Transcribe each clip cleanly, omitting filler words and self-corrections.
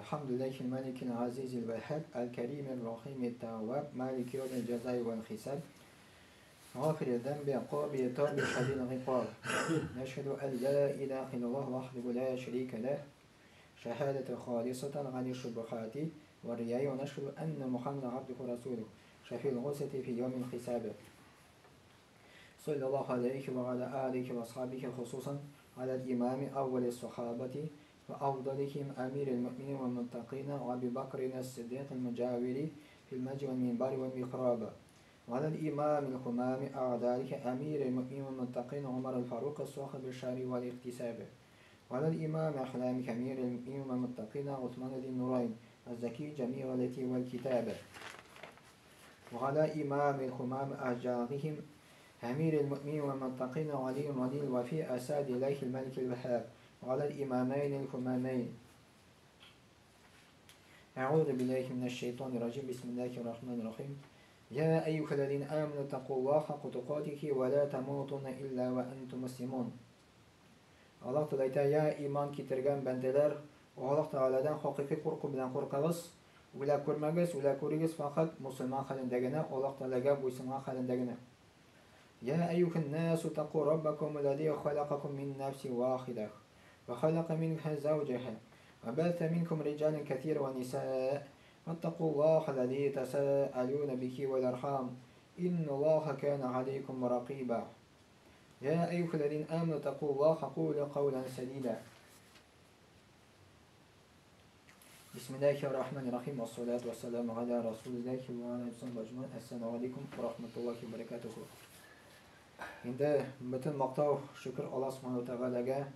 الحمد لله الملك العزيز الوهاب الكريم الرحيم التواب مالك يوم الجزاء والحساب غافر الذنب عقاب التوب شديد العقاب نشهد أن لا إله إلا الله وحده لا شريك له شهادة خالصة عن الشبهات والرياء ونشهد أن محمدا عبده ورسوله شفيع الغرسة في يوم الحساب صلى الله عليه وعلى آله وأصحابه خصوصا على الإمام أول الصحابة وأفضلهم أمير المؤمنين والمتقين وأبي بكر الصديق المجاور في المجد والمنبر والمحراب وعلى الإمام الهمام أعداله أمير المؤمنين والمتقين عمر الفاروق صاحب الشر والاكتساب وعلى الإمام أحلام أمير المؤمنين والمتقين عثمان ذي النورين الزكي جميع التي والكتاب وعلى إمام الهمام أعجاقهم أمير المؤمنين والمتقين علي ولي الوفي أساد إليه الملك الوهاب وعلى الإمامين الهمامين. أعوذ بالله من الشيطان الرجيم. بسم الله الرحمن الرحيم. يا أيها الذين آمنوا اتقوا الله حق تقاته ولا تموتن إلا وأنتم مسلمون. Allah Teala ya iman keltirgan bandalar, Alloh taoladan haqiqiy qo'rquv bilan qo'rqamiz. Ular ko'rmagiz, ular ko'rigiz faqat musulmon qalindagina, Alloh taolaga bo'ysungan qalindagina. Ya ayyuhan nasu taqu robbakum alladhi khalaqakum min nafsin wahidah wa khalaqa minha zawjaha wa batha minkum rijalan kathiran wa nisaa wattaqullaha alladhi tasaaluna bihi wal arham innallaha kana 'alaykum raqiba. يا أيها الذين آمنوا اتقوا الله قولوا قولا سديدا. بسم الله الرحمن الرحيم والصلاة والسلام على رسول الله وعلى آله أجمعين. السلام عليكم ورحمة الله وبركاته. Endi bütün maqtov shukr Alloh subhanahu va taolaga.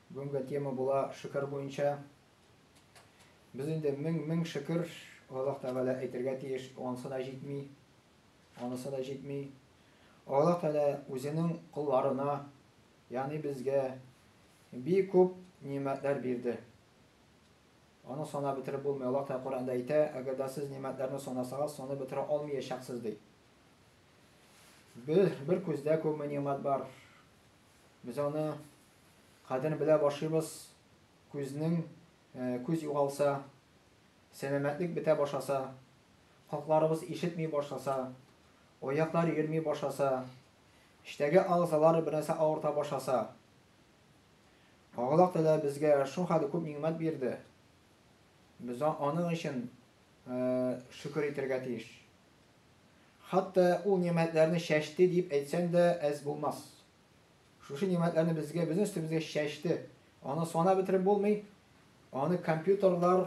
Bugungi tema bo'la shukr bo'yicha. Biz endi ming shukr Alloh taolo aytirga tegish, onsida yetmay. Allah Teala o'zining qullarına, ya'ni bizga bir ko'p ne'matlar berdi. Onu sanab bitirib bo'lmaydi. Alloh Teala Qur'onda aytadi, agarda siz ne'matlarni sanasangiz, sanab bitira olmayashaksiz deydi. Bir ko'zda ko'p ne'mat bor. Biz uni qadrini bila boshlaymiz. Ko'z yo'qolsa, salomatlik bita boshlasa, quloqlarimiz eshitmay boshlasa, oyoqlar yurmay boshlasa, ishdagi a'zolar bir narsa og'rita boshlasa, Alloh taolo bizga shu hali ko'p ne'mat berdi. Biz onun uchun shukr etirga tegish. Hatto u ne'matlarni shashdi deb aytsang-da az bo'lmas. Shu ne'matlarni bizning ustimizga shashdi. Onu sanab bitirib bo'lmay, onu kompyuterlar,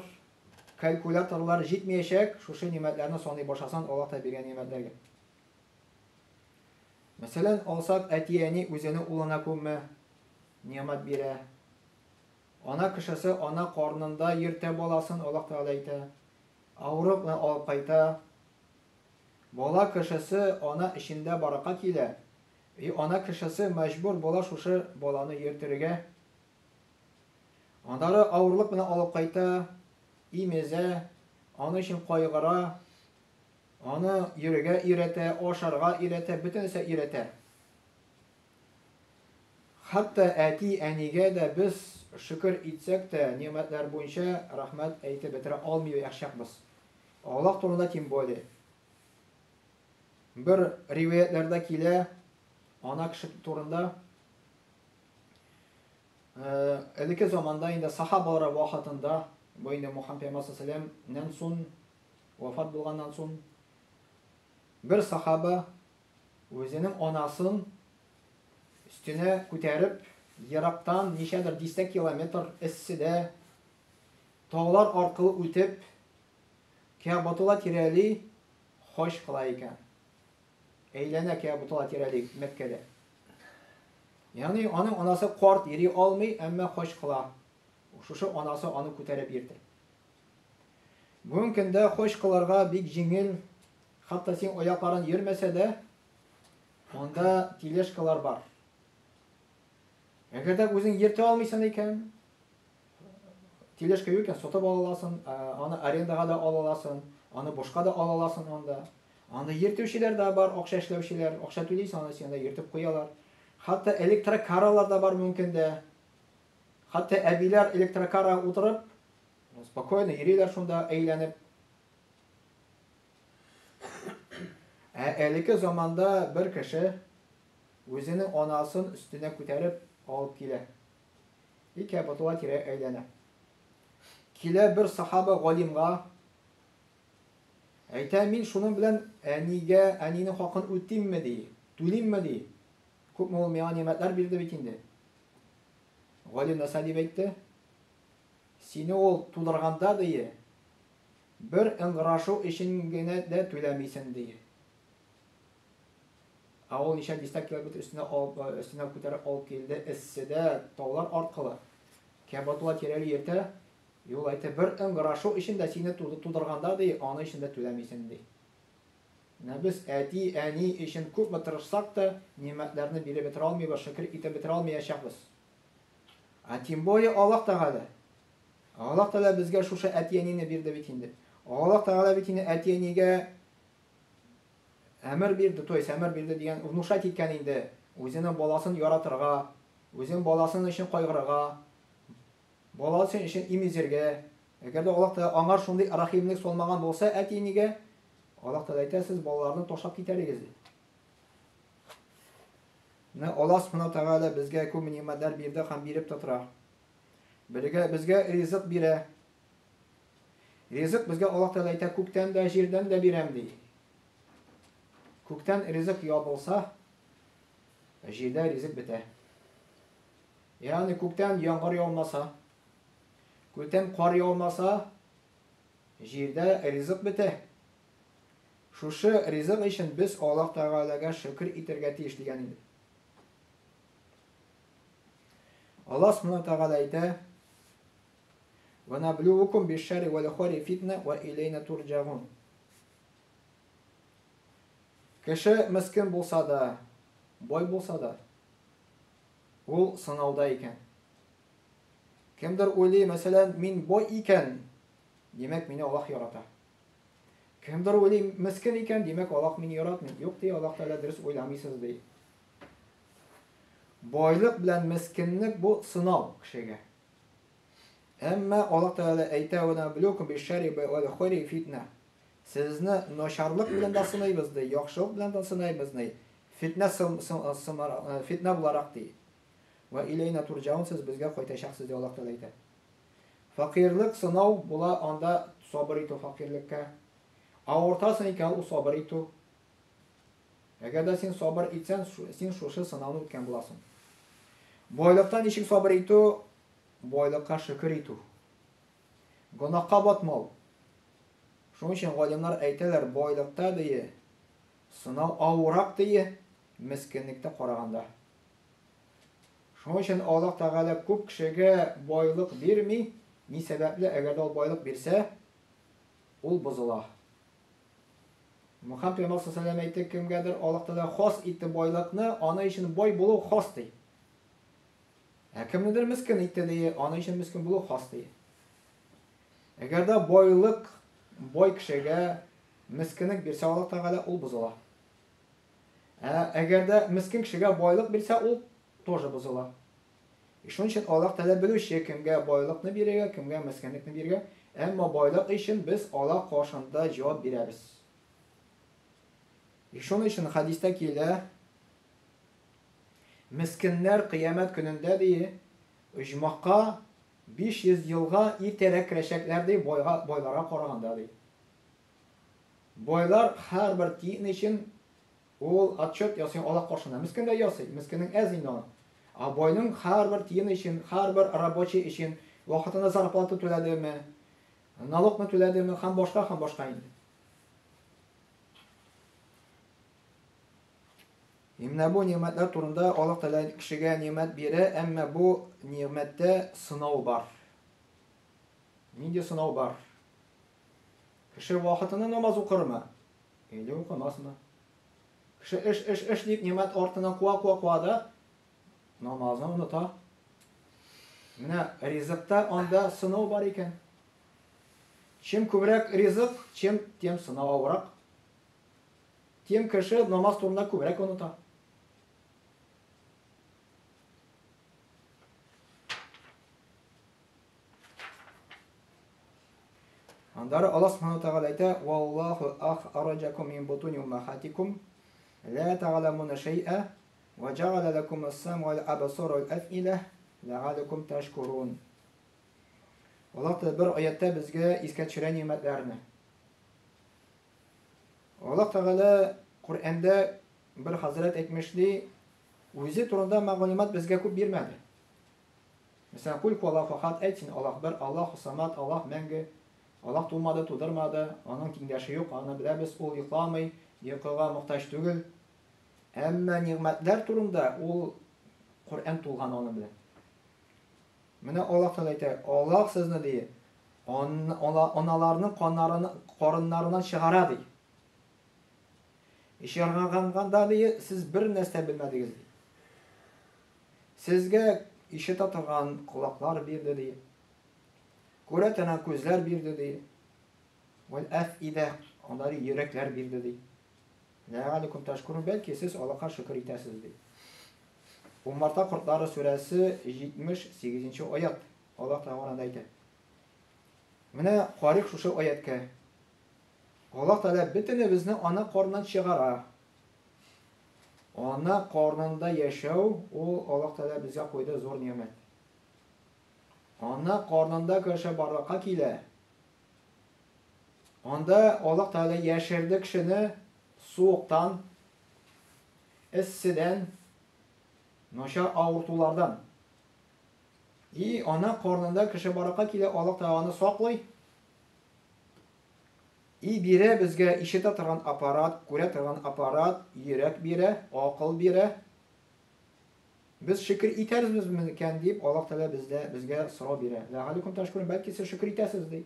kalkulyatorlar yetmayashak, shu ne'matlarni sanay boshlasan Alloh taolo bergan ne'matlarga. Masalan, olsak atiyani o'zini o'lana ko'mma ne'mat bera. Ona kishisi ona qornida yerta bolasin Alloh taolo aytadi. Avruq bilan olib qayta. Bola kishisi ona ishinda baraka kela. Ona kishisi majbur bola shu bolani yertirga. Onları avruq bilan olib qayta, imeza, ona ishin qo'yg'ira. Onu yürüge irete, oşarga irete, bütün ise irete. Hatta eti enige de biz şükür etsek de nimetler boyunca rahmet eyti bitire almıyor yaşakmız. Allah torunda kim böyle? Bir rivayetlerde kile ana kişi torunda eliki zamanda indi sahabalara vaxtında bu indi Muhammed Peygamber sallallahu aleyhi ve sellem'den son vefat bulgandan son bir sahaba o'zining onasini üstüne ko'tarib, yiroqdan nechadir 10 kilometr issida tog'lar orqali o'tib, Ka'batulloh tirali xo'sh qilar ekan. Aylana Ka'batulloh tirali Makkada. Ya'ni uning onasi qort yeri olmay, ammo xo'sh qilar. Shu onasi uni ko'tarib yerdi. Bugungi kunda xo'sh qilarga big jingil. Hatta sen oyoqlarin yurmasa da, onda teleshkalar bor. Agarda o'zing yerta olmaysan ekan, teleshka yo'q ekan, sotib olasan, uni arendaga da olasan, uni boshqa da olasan onda. Onda yertuvchilar da bor, o'qsha ishlovchilar, o'qsha to'laysan, senda yertib qo'yalar. Hatto elektrokaralar da bor mumkinda. Hatto abilar elektrokara o'tirib, Spokojno yürüyorlar şunda eğlenip. Eliki zamanda bir kişi özünün anasının üstüne ko'tarib alıp kile. İki batuva tire eğlene. Kile bir sahaba galimga ayta men şunun bilan anini haqqini o'tdimmi deydi. To'layimmi deydi. Ko'p bo'lmagan ne'matlar berdi bekindi. Galim nasa deb aytdi? Seni ol to'ldirganda deydi. Bir ingrashu ishingina da to'lamaysan deydi. Avval nishon destak kelib üstüne ko'tarib olib keldi. Issida tog'lar orqali. Kabatuva tirali yerda yo'l aytib bir ingrashu ishingda seni to'ldirganda deydi, ona ishingda to'lamaysan deydi. Biz ani işin ko'p bitirsak da ne'matlarni berib bitira olmaymiz, shukr etib bitira olmayapmiz. Tim bo'yi Alloh Taala. Alloh Taala bizga shu atiyanini berdi bitindi. Alloh Taala bitini atiyaniga amr berdi, to'y amr berdi degan unushat etgan endi. O'zining bolasini yaratirga, o'zining bolasini uchun qayg'irga, bolasi uchun imizirga. Agarda Alloh Taala аңар shunday rahimlik solmagan bo'lsa atiyaniga Allah Teala aytadi, siz bolalarni tashlab ketarsiz. Alloh subhanahu taolo bizga ko'p ne'matlar berdi, ham berib turadi. Biriga bizga rizq beradi. Rizq bizga Alloh Taolo aytadi, ko'kdan da yerdan da beram deydi. Ko'kdan rizq yog'ilsa, yerda rizq bitadi. Ya'ni ko'kdan yomg'ir yog'masa, ko'kdan qor yog'masa, yerda rizq bitadi. Şuşu rizq için biz Alloh Taolaga shukr etirga tegishligan edi. Alloh subhanahu taolo aytadi: "Va nabluukum bish-sharri wal khayri fitna va ilayna turja'un." Kishi miskin bo'lsa da, boy bo'lsa da, u sinovda ekan. Kimdir o'ylaydi, masalan, men boy ekan, demak meni Alloh yaratadi. Kimdir o'ylaydi, miskin ekan, demak Alloh meni yaratmaydi. Yo'q deydi, Alloh Taolo durust o'ylamaysiz deydi. Boylik bilan miskinlik bu sinov kishiga. Ammo Alloh Taolo aytadi, "Nabluukum bish-sharri wal khayri fitna." Sizni nosharlik bilan da sinaymiz deydi, yaxshilik bilan da sinaymiz deydi. Fitna bo'laroq deydi. Va ilayna turja'un, siz bizga qaytashaqsiz deydi Alloh Taolo aytadi. Faqirlik sinov bo'la onda sabr etu faqirlikka. Ağırtasın ekan u sabır etu. Agarda sen sabır etsen, sen şuşu sınavını o'tgan bo'lasan. Boyliqdan nechik sabır etu, boyliqqa shukr etu. Gunohga botmol. Shuning uchun olimlar aytadilar, boyliqda deydi, sinov og'irroq deydi, miskinlikda qaraganda. Shuning uchun Alloh Taolo ko'p kishiga boyliq bermay, ne sababli agarda u boyliq bersa, u buziladi. Muhammad Peygamber sallallohu alayhi vasallam aytdi, kimgadir Alloh Taolo xos etdi boyliqni, ona uchun boy bo'luv xos deydi. Kimnidir miskin etdi deydi, ona uchun miskin bo'luv xos deydi. Agarda boylik boy kishiga miskinlik bersa Alloh Taolo u buziladi. Agarda miskin kishiga boylik bersa u to'g'ri buziladi. Shuning uchun Alloh Taolo biluvchi kimga boylikni bergan, kimga miskinlikni bergan. Ammo boylik uchun biz Alloh qo'shinda javob beramiz. Shuning uchun hadisda keladi, miskinlar qiyomat kunida deydi, ujmoqqa 500 yilga ertaroq kirishaklar deydi, boylarga qaraganda deydi. Boylar har bir tiyin uchun ol отчет yasay Alloh qo'shina. Miskinda yasay, miskinning azindoni. Boyning har bir tiyin uchun, har bir rabochiy uchun vaqtida zarfati to'ladimi, налогni to'ladimi, ham boshqa endi. Mana bu ne'matlar turida Alloh Taolo kishiga ne'mat beradi, ammo bu ne'matda sinov bor. Nega sinov bor? Kishi vaqtida namoz o'qirmi? Endi o'qimasmi? Kishi ish deb ne'mat ortidan quva-quvada namozni unutadi. Mana rizqda onda sinov bor ekan. Kim ko'proq rizq, tem sinovroq. Tem kishi namoz turida ko'proq unutadi. Андары Аллах Субхану тағала айта: "Валлаху ахраджакум мин бутуни уммахатикум ла та'ламуна шай'a ва джа'ала лакум ас-сам'a вал абсара вал аф'ида ла'аллакум ташкурун." Аллах бер аятта безгә искә төшерә нимәтләрне. Аллах Тәгалә Коръәндә bir хәзрәт әйтмешли, үзе турында мәгълүмат безгә күп бирмәде. Mesela kul huvallahu ahad ayt, Allah bir, Allahu samad, Allah мәңге, Allah тумады, тудырмады, аның тиңдәше юк, аны беләбез, ул йокламый, йокыга мохтаҗ түгел. Әмма ниғмәтләр турында ул Коръән тулган аны белән. Менә Аллаһ Тәгалә әйтә: "Аллаһ сезне ди, аналарның карыннарыннан чыгара ди. Ишарганда ди, сез бер нәрсә белмәдегез ди. Сезгә ишетә торган колаклар бирде ди. Күрә торган күзләр бирде ди. Вал афида, андый йөрәкләр бирде ди. Ләгаликум ташкурун, бәлки сез Аллаһка шөкер итәсез ди." Умарта Кортлары сүрәсе 78-нче аят. Аллаһ Тәгалә әйтә. Менә карыйк шушы аятка. Аллаһ Тәгалә бөтенебезне ана карныннан чыгара. Ана карнында яшәү ул Аллаһ Тәгалә безгә куйды зур ниъмәт. Ана карнында кеше барлыкка килә. Анда Аллаһ Тәгалә яшерде кешене суыктан, эсседән, начар авыртулардан. И ана карнында кеше барлыкка килә, Аллаһ Тәгалә аны саклый. И бирә безгә ишетә торган аппарат, күрә торган аппарат, йөрәк бирә, акыл бирә. Без шөкер итәрбез микән дип Аллаһ Тәгалә безгә сорау бирә. Ләгаликум ташкурун, бәлки сез шөкер итәсез ди.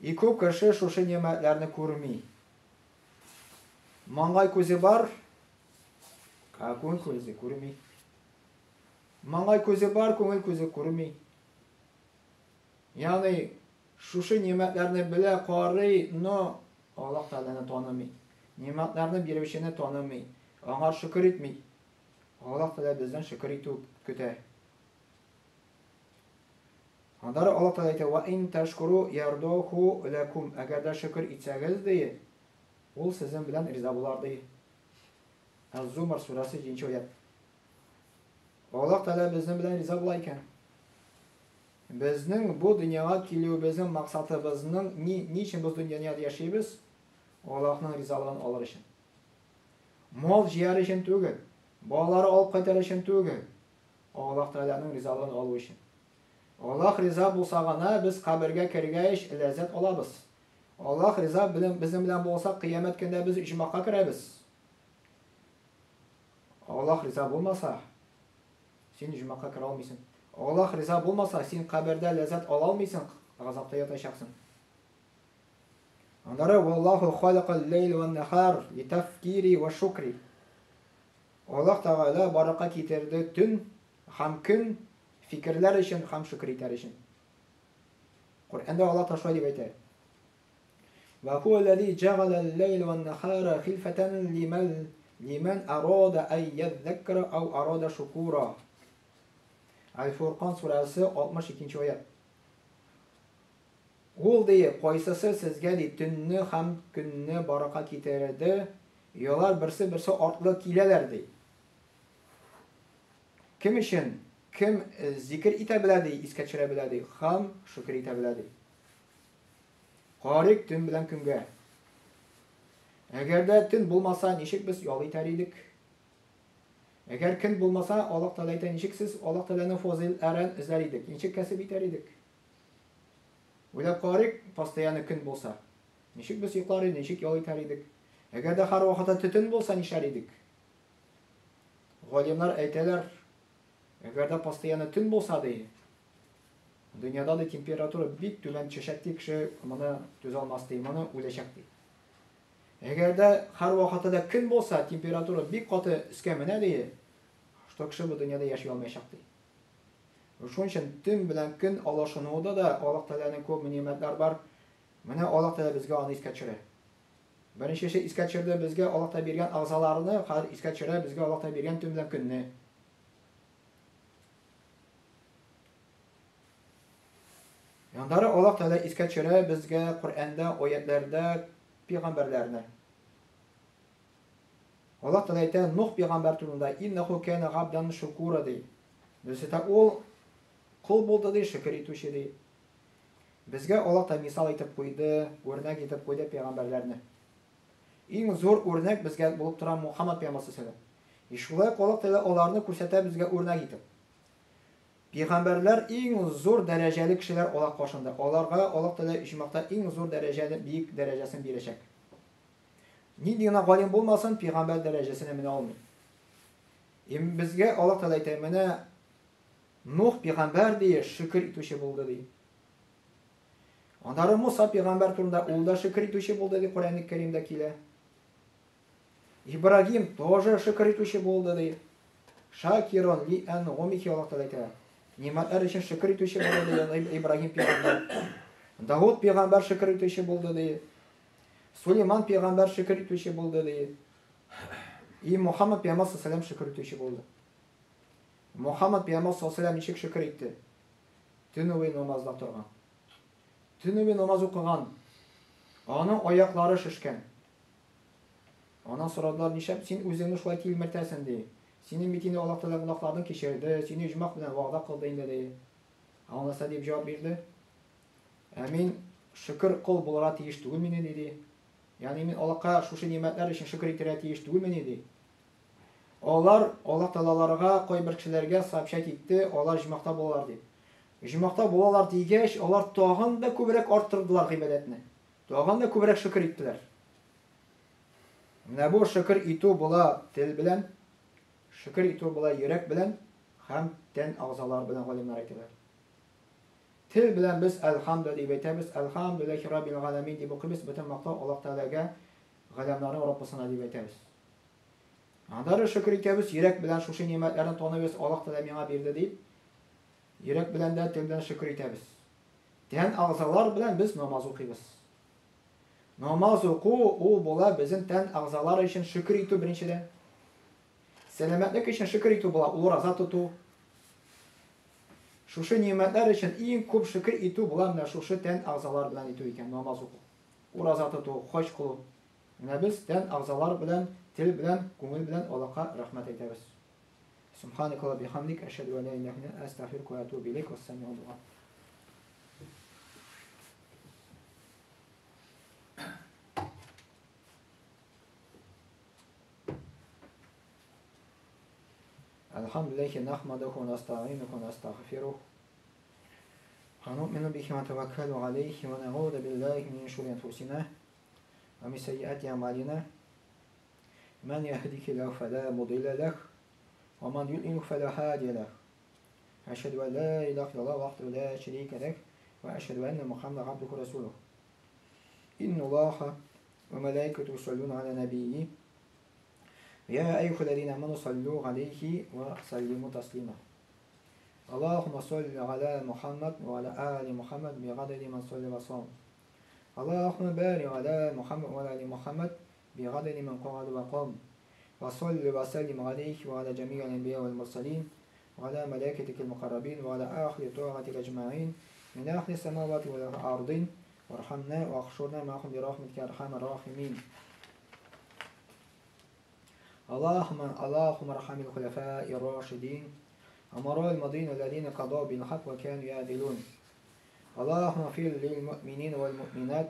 И күп кеше шушы ниъмәтләрне күрми. Маңгай күзе бар, күңел күзе күрми. Маңгай күзе бар, күңел күзе күрми. Ягъни шушы ниъмәтләрне белә, карый, но Аллаһ Тәгаләне танымый. Ниъмәтләрне бирүчене танымый. Аңа шөкер итми. Аллаһ Тәгалә бездән шөкер итү көтә. Анда Аллаһ Тәгалә әйтә: "Ва ин ташкуру ярдуху лакум." Әгәр дә шөкер итсәгез ди, ул сезнең белән риза булар ди. Az-Zumar surәсе 7-нче аят. Аллаһ Тәгалә безнең белән риза була икән. Безнең бу дөньяга килүебезнең максатыбызның ни өчен без дөньяда яшибез? Аллаһның ризалыгын алыр өчен. Мал җыяр өчен түгел, балалары алып кайтар өчен түгел. Аллаһ Тәгаләнең ризалыгын алу өчен. Аллаһ риза булса гына без кабергә кергәч ләззәт алабыз. Аллаһ риза безнең белән булса, кыямәт көндә без иҗмакка керәбез. Аллаһ риза булмаса, син иҗмакка керә алмыйсың. Аллаһ риза булмаса, син кабердә ләззәт ала алмыйсың, газапта ятачаксың. Андары валлаху халакал лейл ван нахар литафкири ва шукри. Аллаһ Тәгалә баракка китерде төн һәм көн фикерләр өчен һәм шөкер итәр өчен. Коръәндә Аллаһ Тәгалә дип әйтә: "Ва хуа аллази джагала ал-лейла ван-нахара хилфатан лиман арада ан йадзаккара ау арада шукура." Аль-Фуркан сүрәсе 62-нче аят. Ул ди, кайсысы сезгә ди төнне һәм көнне баракка китерде, ялар берсе артлы киләләр ди. Кем өчен? Кем зикр итә белә ди, искә төшерә белә ди, һәм шөкер итә белә ди. Карык төн белән көнгә. Әгәр дә төн булмаса, ничек без ял итәр идек? Әгәр көн булмаса, Аллаһ Тәгалә әйтә, ничек сез Аллаһ Тәгаләнең фазил-әрен эзләр идек? Ничек кәсеп итәр идек? Уйлап карык, постоянно көн булса, ничек без йоклар идек, ничек ял итәр идек? Әгәр дә һәр вакытта төтен булса, нишләр идек? Галимнар әйтәләр, әгәр дә постоянно төн булса ди, дөньяда да температура бик түбән төшәчәк ди, кеше моны түзә алмас ди, моны үләчәк ди. Әгәр дә һәр вакытта да көн булса, температура бик каты өскә менә ди, что кеше бу дөньяда яши алмаячак ди. Шуның өчен төн белән көн алышынуда да Аллаһ Тәгаләнең күп ниъмәтләр бар. Менә Аллаһ Тәгалә безгә аны искә төшерә. Беренчесе искә төшерде безгә Аллаһ Тәгалә биргән агъзаларны, хәзер искә төшерә безгә Аллаһ Тәгалә биргән төн белән көнне. Яндары Аллах Тәала искә төшерә безгә Коръәндә, аятләрдә пәйгамбәрләрне. Аллах Тәала әйтә Нух пәйгамбәр турында: "Иннаху кана габдан шукура" ди. Бездә ул кул булды ди, шөкер итүче ди. Безгә Аллах Тәала мисал итеп куйды, үрнәк итеп куйды пәйгамбәрләрне. Иң зур үрнәк безгә булып тора Мухаммад пәйгамбер саллаллаху алейхи ва саллям. Шулай Аллах Тәала аларны күрсәтә безгә үрнәк итеп. Пәйгамбәрләр иң зур дәрәҗәле кешеләр Аллаһ кашында. Аларга Аллаһ Тәала иҗмакта иң зур дәрәҗәне, биек дәрәҗәсен бирәчәк. Нинди генә галим булмасын, пәйгамбәр дәрәҗәсенә менә алмый. Безгә Аллаһ Тәала әйтә, менә Нух пәйгамбер ди, шөкер итүче булды ди. Аннары Муса пәйгамбер турында ул да шөкер итүче булды ди, Коръәнне Кәримдә килә. Ибрагим тоже шөкер итүче булды ди. Шакирон ли анъумихи Аллаһ Тәала әйтә. Нимәтләр өчен шөкер итүче булды ди Ибрагим пәйгамбер. Давуд пәйгамбер шөкер итүче булды ди. Сулейман пәйгамбер шөкер итүче булды ди. И Мухаммад пәйгамбер саллаллаху алейхи ва саллям шөкер итүче булды. Мухаммад пәйгамбер саллаллаху алейхи ва саллям ничек шөкер итте? Төнуи намазда торган. Төнуи намаз укыган. Аның аяклары шешкән. Ана сорадылар, нишләп син үзеңне шулай килмертәсең ди. Синең бит инде Аллаһ Тәала гөнаһлардан кичерде, сине иҗмак белән вагъда кылды инде ди. Анысы дип җавап бирде. Мин шөкер кыл булырга тиеш түгелмени диде. Ягъни мин Аллаһка шушы нимәтләр өчен шөкер итәргә тиеш түгелмени ди. Алар Аллаһ Тәалаларга кайбер кешеләргә сообщать итте, алар иҗмакта булалар дип. Иҗмакта булалар дигәч, алар тагын да күбрәк арттырдылар гыйбадәтне. Тагын да күбрәк шөкер иттеләр. Менә бу шөкер итү була тел белән, шөкер итү була йөрәк белән һәм тән агъзалар белән галимнәр әйтәләр. Тел белән без әлхамдүлилләһ дип әйтәбез, әлхамдүлилләһи раббил галәмин дип укыйбыз, бөтен мактау Аллаһ Тәаләгә, галәмнәрнең Раббысына дип әйтәбез. Андары шөкер итәбез, йөрәк белән шушы нимәтләрне таныбыз, Аллаһ Тәала миңа бирде дип. Йөрәк белән дә, тел белән шөкер итәбез. Тән агъзалар белән без намаз укыйбыз. Намаз уку ул була безнең тән агъзалары өчен шөкер итү беренчедән. Сәламәтлек өчен шөкер итү була, ул роза тоту. Шушы нимәтләр өчен иң күп шөкер итү була менә шушы тән агъзалар белән итү икән, намаз уку. Ул роза тоту, хаҗ кылу. Менә без тән агъзалар белән, тел белән, күңел белән Аллаһка рәхмәт әйтәбез. Субханак ва бихамдик, ашһаду ан ла илаха илля анта, астагфирука ва атубу илейк. Вассами'у дуа. Alhamdulillah nahmaduhu wa nasta'inuhu wa nastaghfiruh. ونؤمن به ونتوكل عليه ونعوذ بالله من شرور أنفسنا ومن سيئات أعمالنا من يهدك الله فلا مضل له ومن يضلل فلا هادي له أشهد أن لا إله إلا الله وحده لا شريك له وأشهد أن محمدا عبده ورسوله إن الله وملائكته يصلون على نبيه يا أيها الذين آمنوا صلوا عليه وسلموا تسليما اللهم صل على محمد وعلى آل محمد بعدد من صلى وصام اللهم بارك على محمد وعلى آل محمد بعدد من قعد وقام وصل وسلم عليه وعلى جميع الأنبياء والمرسلين وعلى ملائكتك المقربين وعلى آخر طاعتك أجمعين من أهل السماوات والأرضين وارحمنا واحشرنا معهم برحمتك يا أرحم الراحمين اللهم ارحم الخلفاء الراشدين أمراء الماضين الذين قضوا بالحق وكانوا يعدلون اللهم اغفر للمؤمنين والمؤمنات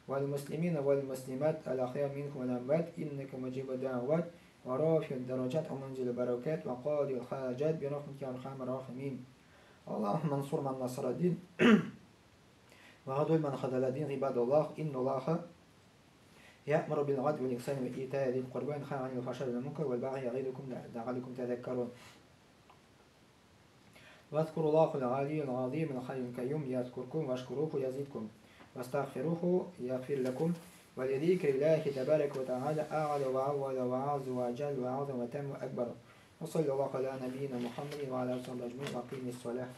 والمسلمين والمسلمات الأحياء منهم والأموات إنك مجيب الدعوات ورافع الدرجات ومنزل البركات وقاضي الحاجات برحمتك يا أرحم الراحمين اللهم انصر من نصر الدين وخذل من خذل الدين عباد الله إن الله يأمر بالعدل والإحسان وإيتاء ذي القربى وينهى عن الفحشاء والمنكر والبغي يعظكم لعلكم تذكرون واذكروا الله العلي العظيم الحي القيوم يذكركم واشكروه يزدكم واستغفروه يغفر لكم ولذكر الله تبارك وتعالى أعلى وأول وأعز وأجل وأعظم وتم وأكبر وصلى الله على نبينا محمد وعلى آله وصحبه أجمعين وأقيموا الصلاة